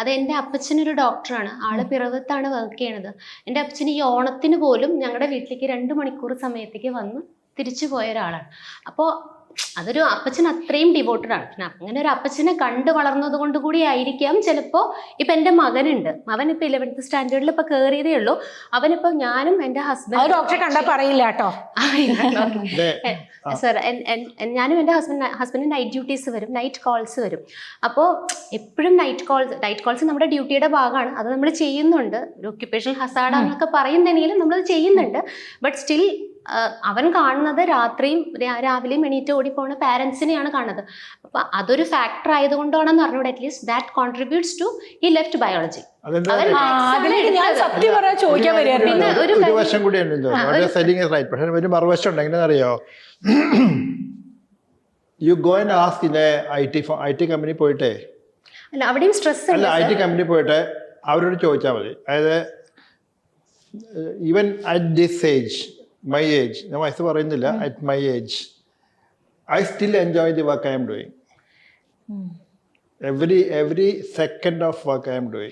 അത് എൻ്റെ അപ്പച്ചനൊരു ഡോക്ടറാണ്. ആള് പിറവത്താണ് വർക്ക് ചെയ്യണത്. എൻ്റെ അപ്പച്ചൻ ഈ ഓണത്തിന് പോലും ഞങ്ങളുടെ വീട്ടിലേക്ക് 2 മണിക്കൂർ സമയത്തേക്ക് വന്ന് തിരിച്ചു പോയ ഒരാളാണ്. അപ്പോൾ അതൊരു അപ്പച്ചൻ അത്രയും ഡിവോട്ടഡ് ആണ്. പിന്നെ അങ്ങനെ ഒരു അപ്പച്ചനെ കണ്ടു വളർന്നത് കൊണ്ട് കൂടി ആയിരിക്കാം ചിലപ്പോൾ. ഇപ്പം എൻ്റെ മകനുണ്ട്, അവൻ ഇപ്പം 11th സ്റ്റാൻഡേർഡിൽ ഇപ്പം കയറിയതേ ഉള്ളൂ. അവനിപ്പോൾ ഞാനും എൻ്റെ ഹസ്ബൻഡ് ഡോക്ടറെ കണ്ടാൽ പറയില്ല കേട്ടോ. സർ, ഞാനും എൻ്റെ ഹസ്ബൻഡ് നൈറ്റ് ഡ്യൂട്ടീസ് വരും, നൈറ്റ് കോൾസ് വരും. അപ്പോൾ എപ്പോഴും നൈറ്റ് കോൾസ് നമ്മുടെ ഡ്യൂട്ടിയുടെ ഭാഗമാണ്. അത് നമ്മൾ ചെയ്യുന്നുണ്ട്. ഒരു ഒക്യുപ്പേഷണൽ ഹസാർഡ് എന്നൊക്കെ പറയുന്നുണ്ടെങ്കിലും നമ്മളത് ചെയ്യുന്നുണ്ട്. ബട്ട് സ്റ്റിൽ അവൻ കാണുന്നത് രാത്രിയും രാവിലെയും എണീറ്റ് ഓടിപ്പോണ പാരൻസിനെയാണ് കാണുന്നത്. അപ്പൊ അതൊരു ഫാക്ടർ ആയതുകൊണ്ടാണെന്ന് പറഞ്ഞൂടെ, അറ്റ്ലീസ്റ്റ് ദാറ്റ് കോൺട്രിബ്യൂട്ട്സ് ടു ഈ ലെഫ്റ്റ് ബയോളജി. ഞാൻ സത്യം പറയാൻ ചോദിക്കാൻ പിന്നെ ഒരു വശം കൂടി പക്ഷെ ഒരു മറുവശം ഉണ്ട്. എങ്ങനെയാണെന്നറിയോ, you go and ask in IT company പോയിട്ടേ, അല്ല അവിടെയും സ്ട്രെസ് അല്ല IT കമ്പനി പോയിട്ട് അവരോട് ചോദിച്ചാൽ മതി. അതായത് even at this age, my age, ഞാൻ വയസ്സ് പറയുന്നില്ല, at my age I still enjoy the work I am doing. Every second of work I am doing.